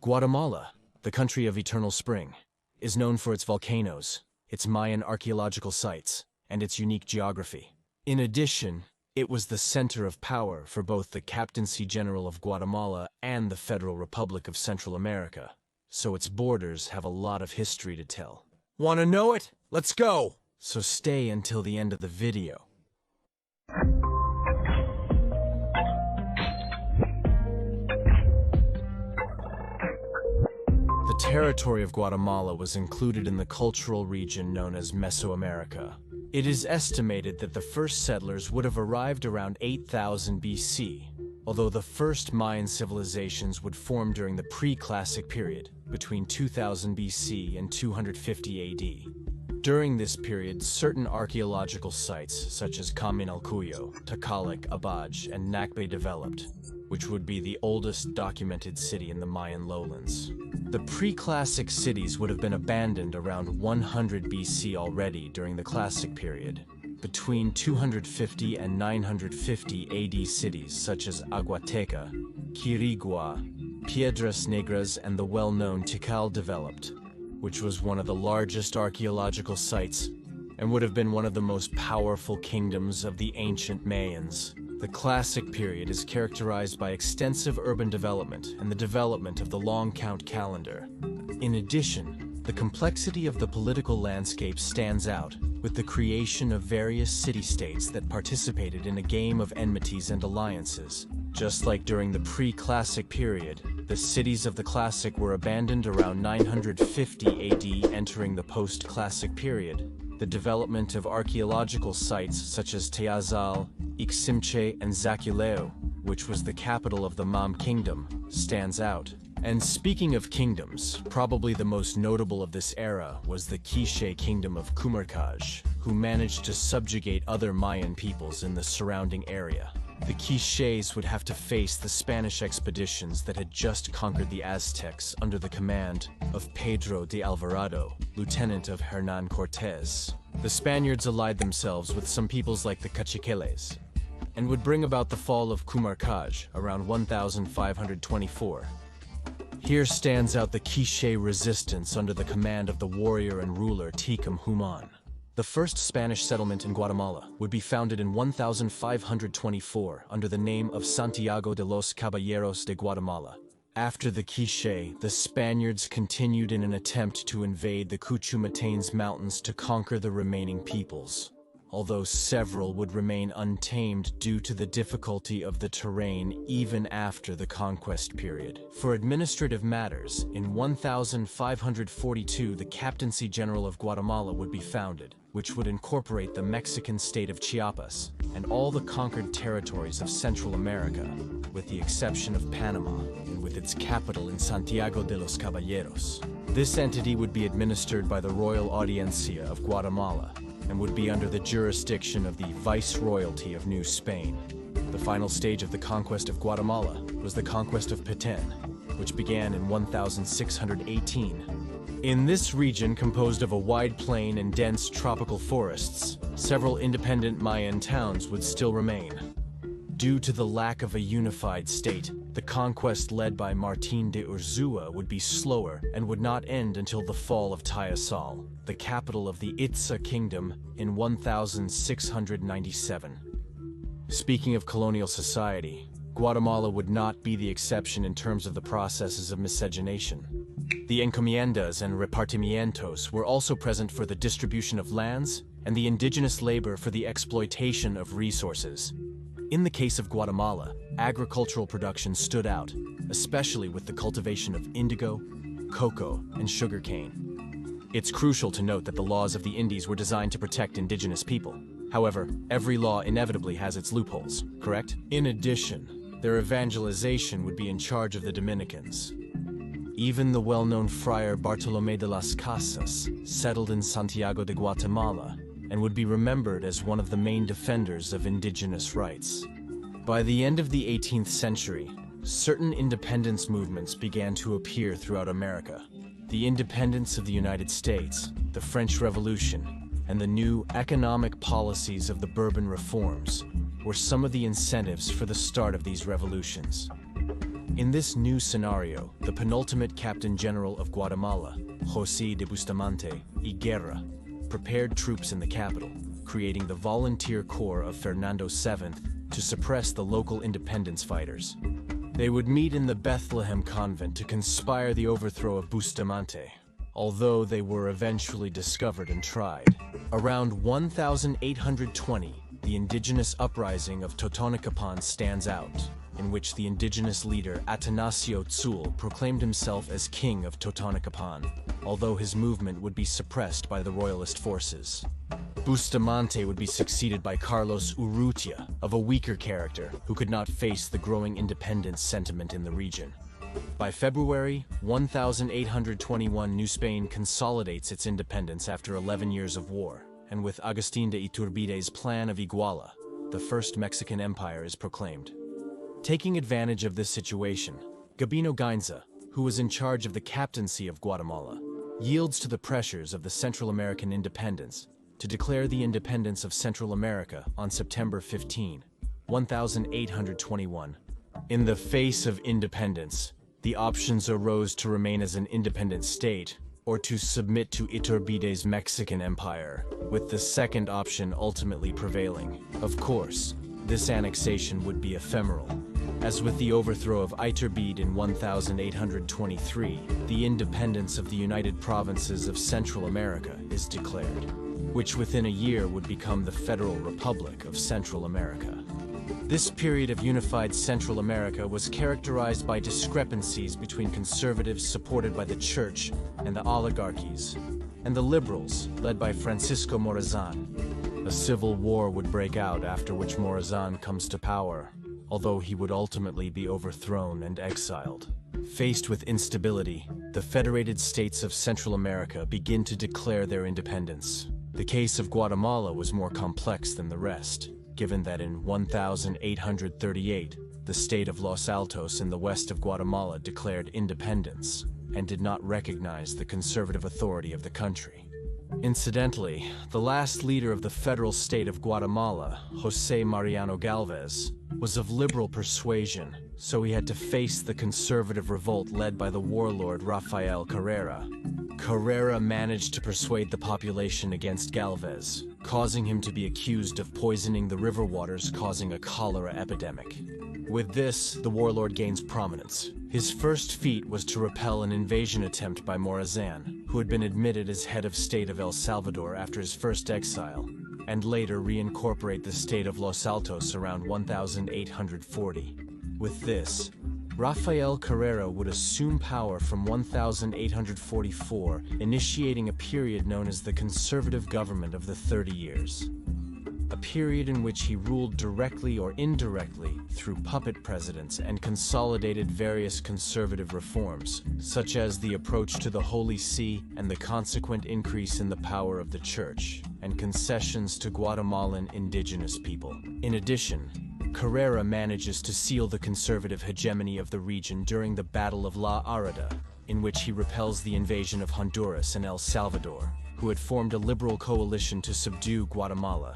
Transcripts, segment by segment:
Guatemala, the country of eternal spring, is known for its volcanoes, its Mayan archaeological sites, and its unique geography. In addition, it was the center of power for both the Captaincy General of Guatemala and the Federal Republic of Central America, so its borders have a lot of history to tell. Want to know it? Let's go! So stay until the end of the video. The territory of Guatemala was included in the cultural region known as Mesoamerica. It is estimated that the first settlers would have arrived around 8000 BC, although the first Mayan civilizations would form during the pre-classic period, between 2000 BC and 250 AD. During this period, certain archaeological sites, such as Caminalcuyo, Tacalic, Abaj, and Nakbe developed, which would be the oldest documented city in the Mayan lowlands. The pre-classic cities would have been abandoned around 100 BC already during the classic period. Between 250 and 950 AD cities such as Aguateca, Quirigua, Piedras Negras, and the well-known Tikal developed, which was one of the largest archaeological sites and would have been one of the most powerful kingdoms of the ancient Mayans. The classic period is characterized by extensive urban development and the development of the long count calendar. In addition, the complexity of the political landscape stands out, with the creation of various city-states that participated in a game of enmities and alliances. Just like during the pre-classic period, the cities of the classic were abandoned around 950 AD, entering the post-classic period. The development of archaeological sites such as Teazal, Iximche, and Zaculeo, which was the capital of the Mam kingdom, stands out. And speaking of kingdoms, probably the most notable of this era was the Quiche kingdom of Cumarcaj, who managed to subjugate other Mayan peoples in the surrounding area. The Quiches would have to face the Spanish expeditions that had just conquered the Aztecs under the command of Pedro de Alvarado, lieutenant of Hernán Cortés. The Spaniards allied themselves with some peoples like the Cachiqueles, and would bring about the fall of Cumarcaj around 1524. Here stands out the Quiche resistance under the command of the warrior and ruler Ticum Human. The first Spanish settlement in Guatemala would be founded in 1524 under the name of Santiago de los Caballeros de Guatemala. After the Quiche, the Spaniards continued in an attempt to invade the Cuchumatanes Mountains to conquer the remaining peoples, although several would remain untamed due to the difficulty of the terrain even after the conquest period. For administrative matters, in 1542 the Captaincy General of Guatemala would be founded, which would incorporate the Mexican state of Chiapas and all the conquered territories of Central America, with the exception of Panama, and with its capital in Santiago de los Caballeros. This entity would be administered by the Royal Audiencia of Guatemala, and would be under the jurisdiction of the Viceroyalty of New Spain. The final stage of the conquest of Guatemala was the conquest of Petén, which began in 1618. In this region, composed of a wide plain and dense tropical forests, several independent Mayan towns would still remain. Due to the lack of a unified state, the conquest led by Martín de Urzúa would be slower and would not end until the fall of Tayasal, the capital of the Itza kingdom, in 1697. Speaking of colonial society, Guatemala would not be the exception in terms of the processes of miscegenation. The encomiendas and repartimientos were also present for the distribution of lands and the indigenous labor for the exploitation of resources. In the case of Guatemala, agricultural production stood out, especially with the cultivation of indigo, cocoa, and sugarcane. It's crucial to note that the laws of the Indies were designed to protect indigenous people. However, every law inevitably has its loopholes, correct? In addition, their evangelization would be in charge of the Dominicans. Even the well-known friar Bartolomé de las Casas settled in Santiago de Guatemala and would be remembered as one of the main defenders of indigenous rights. By the end of the 18th century, certain independence movements began to appear throughout America. The independence of the United States, the French Revolution, and the new economic policies of the Bourbon reforms were some of the incentives for the start of these revolutions. In this new scenario, the penultimate Captain General of Guatemala, José de Bustamante y Guerra, prepared troops in the capital, creating the volunteer corps of Fernando VII to suppress the local independence fighters. They would meet in the Bethlehem convent to conspire the overthrow of Bustamante, although they were eventually discovered and tried. Around 1820, the indigenous uprising of Totonicapán stands out, in which the indigenous leader Atanasio Tzul proclaimed himself as king of Totonicapán, although his movement would be suppressed by the royalist forces. Bustamante would be succeeded by Carlos Urrutia, of a weaker character who could not face the growing independence sentiment in the region. By February 1821, New Spain consolidates its independence after 11 years of war, and with Agustín de Iturbide's Plan of Iguala, the first Mexican empire is proclaimed. Taking advantage of this situation, Gabino Gainza, who was in charge of the captaincy of Guatemala, yields to the pressures of the Central American independence to declare the independence of Central America on September 15, 1821. In the face of independence, the options arose to remain as an independent state or to submit to Iturbide's Mexican Empire, with the second option ultimately prevailing. Of course, this annexation would be ephemeral. As with the overthrow of Iturbide in 1823, the independence of the United Provinces of Central America is declared, which within a year would become the Federal Republic of Central America. This period of unified Central America was characterized by discrepancies between conservatives supported by the church and the oligarchies, and the liberals, led by Francisco Morazán. A civil war would break out, after which Morazán comes to power, although he would ultimately be overthrown and exiled. Faced with instability, the Federated States of Central America begin to declare their independence. The case of Guatemala was more complex than the rest, given that in 1838, the state of Los Altos in the west of Guatemala declared independence and did not recognize the conservative authority of the country. Incidentally, the last leader of the federal state of Guatemala, José Mariano Galvez, was of liberal persuasion, so he had to face the conservative revolt led by the warlord Rafael Carrera. Carrera managed to persuade the population against Galvez, causing him to be accused of poisoning the river waters, causing a cholera epidemic. With this, the warlord gains prominence. His first feat was to repel an invasion attempt by Morazán, who had been admitted as head of state of El Salvador after his first exile, and later reincorporate the state of Los Altos around 1840. With this, Rafael Carrera would assume power from 1844, initiating a period known as the Conservative Government of the 30 Years. A period in which he ruled directly or indirectly through puppet presidents and consolidated various conservative reforms, such as the approach to the Holy See and the consequent increase in the power of the Church, and concessions to Guatemalan indigenous people. In addition, Carrera manages to seal the conservative hegemony of the region during the Battle of La Arada, in which he repels the invasion of Honduras and El Salvador, who had formed a liberal coalition to subdue Guatemala.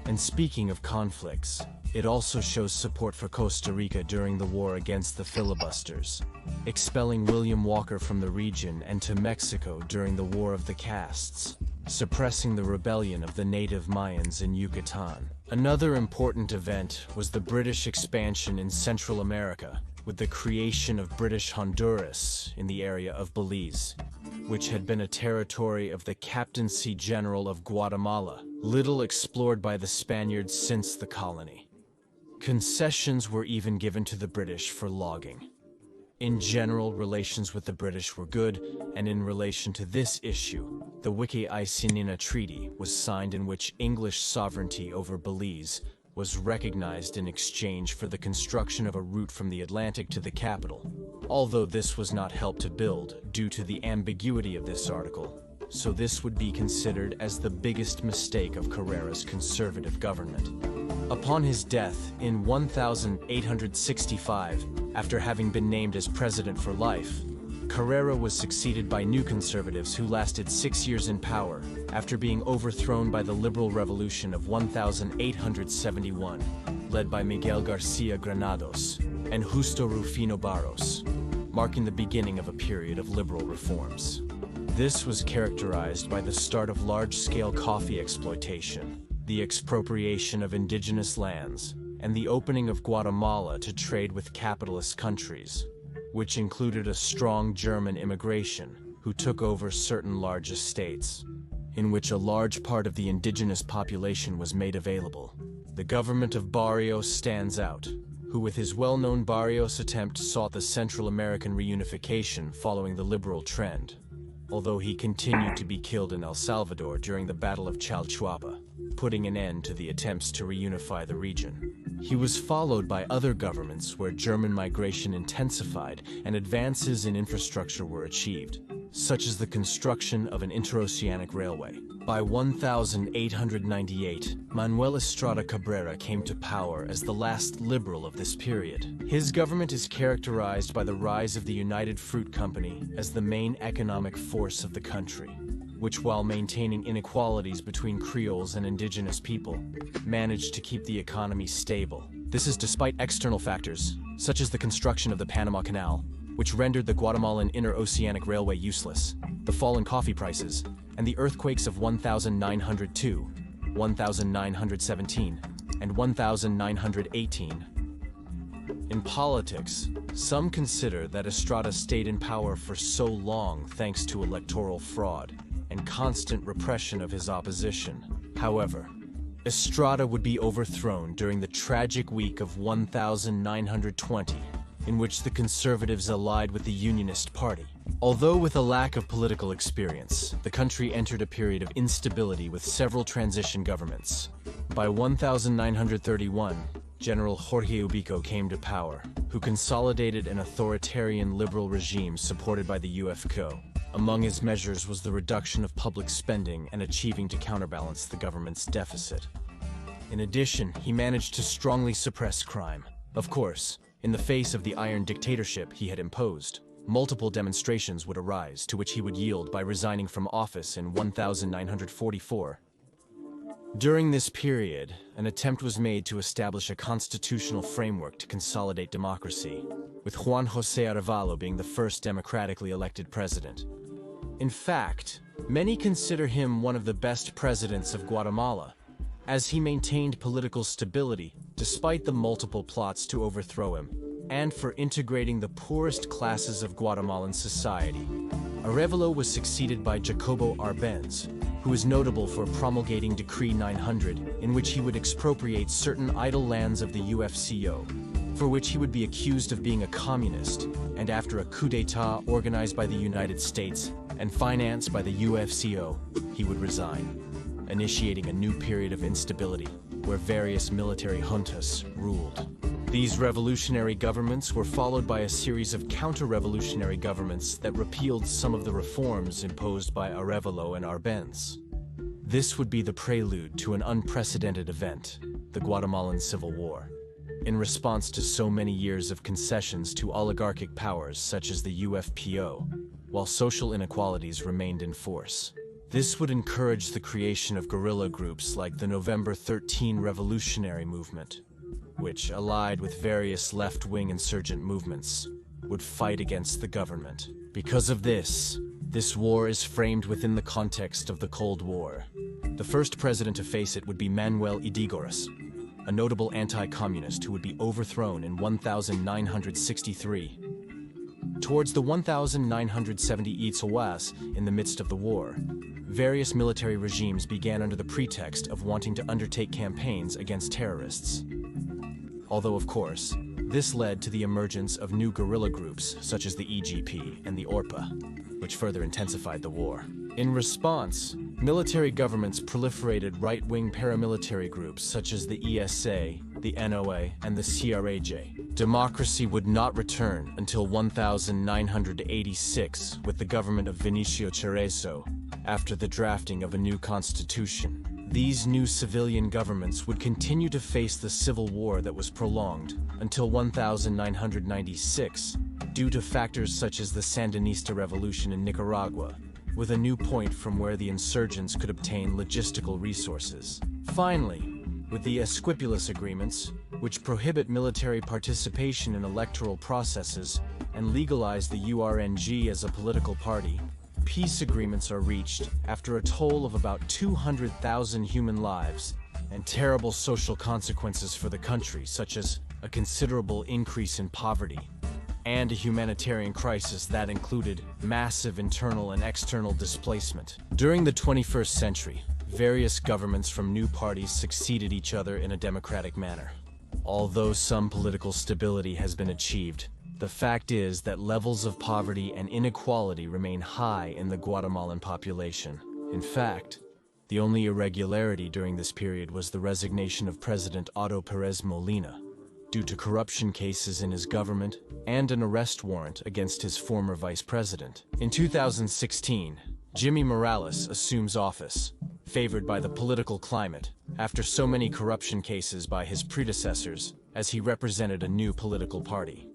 And speaking of conflicts, it also shows support for Costa Rica during the war against the filibusters, expelling William Walker from the region, and to Mexico during the War of the Castes, suppressing the rebellion of the native Mayans in Yucatan. Another important event was the British expansion in Central America, with the creation of British Honduras in the area of Belize, which had been a territory of the Captaincy General of Guatemala, little explored by the Spaniards since the colony. Concessions were even given to the British for logging. In general, relations with the British were good, and in relation to this issue, the Wiki-Isinina Treaty was signed, in which English sovereignty over Belize was recognized in exchange for the construction of a route from the Atlantic to the capital, although this was not helped to build due to the ambiguity of this article, so this would be considered as the biggest mistake of Carrera's conservative government. Upon his death in 1865, after having been named as president for life, Carrera was succeeded by new conservatives who lasted 6 years in power after being overthrown by the liberal revolution of 1871, led by Miguel García Granados. and Justo Rufino Barros, marking the beginning of a period of liberal reforms. This was characterized by the start of large-scale coffee exploitation, the expropriation of indigenous lands, and the opening of Guatemala to trade with capitalist countries, which included a strong German immigration who took over certain large estates, in which a large part of the indigenous population was made available. The government of Barrios stands out, who with his well-known Barrios attempt sought the Central American reunification following the liberal trend, although he continued to be killed in El Salvador during the Battle of Chalchuapa, putting an end to the attempts to reunify the region. He was followed by other governments where German migration intensified and advances in infrastructure were achieved, such as the construction of an interoceanic railway. By 1898, Manuel Estrada Cabrera came to power as the last liberal of this period. His government is characterized by the rise of the United Fruit Company as the main economic force of the country, which, while maintaining inequalities between Creoles and indigenous people, managed to keep the economy stable. This is despite external factors, such as the construction of the Panama Canal, which rendered the Guatemalan Interoceanic Railway useless, the fall in coffee prices, and the earthquakes of 1902, 1917, and 1918. In politics, some consider that Estrada stayed in power for so long thanks to electoral fraud and constant repression of his opposition. However, Estrada would be overthrown during the tragic week of 1920, in which the conservatives allied with the Unionist Party. Although with a lack of political experience, the country entered a period of instability with several transition governments. By 1931, General Jorge Ubico came to power, who consolidated an authoritarian liberal regime supported by the UFCO. Among his measures was the reduction of public spending and achieving to counterbalance the government's deficit. In addition, he managed to strongly suppress crime. Of course, in the face of the iron dictatorship he had imposed, multiple demonstrations would arise to which he would yield by resigning from office in 1944. During this period, an attempt was made to establish a constitutional framework to consolidate democracy, with Juan José Arevalo being the first democratically elected president. In fact, many consider him one of the best presidents of Guatemala, as he maintained political stability despite the multiple plots to overthrow him, and for integrating the poorest classes of Guatemalan society. Arevalo was succeeded by Jacobo Arbenz, who is notable for promulgating Decree 900, in which he would expropriate certain idle lands of the UFCO, for which he would be accused of being a communist, and after a coup d'etat organized by the United States and financed by the UFCO, he would resign, initiating a new period of instability where various military juntas ruled. These revolutionary governments were followed by a series of counter-revolutionary governments that repealed some of the reforms imposed by Arevalo and Arbenz. This would be the prelude to an unprecedented event, the Guatemalan Civil War. In response to so many years of concessions to oligarchic powers such as the UFPO, while social inequalities remained in force. This would encourage the creation of guerrilla groups like the November 13 Revolutionary Movement, which, allied with various left-wing insurgent movements, would fight against the government. Because of this war is framed within the context of the Cold War. The first president to face it would be Manuel Ydígoras, a notable anti-communist who would be overthrown in 1963. Towards the 1970 Itzahuas, in the midst of the war, various military regimes began under the pretext of wanting to undertake campaigns against terrorists. Although, of course, this led to the emergence of new guerrilla groups such as the EGP and the ORPA, which further intensified the war. In response, military governments proliferated right-wing paramilitary groups such as the ESA, the NOA, and the CRAJ. Democracy would not return until 1986 with the government of Vinicio Cerezo, after the drafting of a new constitution. These new civilian governments would continue to face the civil war that was prolonged until 1996 due to factors such as the Sandinista revolution in Nicaragua, with a new point from where the insurgents could obtain logistical resources. Finally, with the Esquipulas agreements, which prohibit military participation in electoral processes and legalize the URNG as a political party, peace agreements are reached after a toll of about 200,000 human lives and terrible social consequences for the country, such as a considerable increase in poverty and a humanitarian crisis that included massive internal and external displacement. During the 21st century, various governments from new parties succeeded each other in a democratic manner. Although some political stability has been achieved, the fact is that levels of poverty and inequality remain high in the Guatemalan population. In fact, the only irregularity during this period was the resignation of President Otto Perez Molina, due to corruption cases in his government and an arrest warrant against his former vice president. In 2016, Jimmy Morales assumes office, favored by the political climate, after so many corruption cases by his predecessors, as he represented a new political party.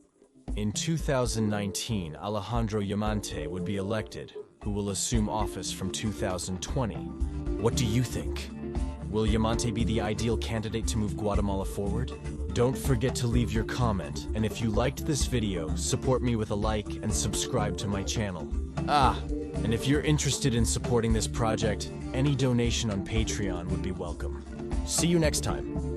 In 2019, Alejandro Yamatei would be elected, who will assume office from 2020. What do you think? Will Yamatei be the ideal candidate to move Guatemala forward? Don't forget to leave your comment, and if you liked this video, support me with a like and subscribe to my channel. And if you're interested in supporting this project, any donation on Patreon would be welcome. See you next time.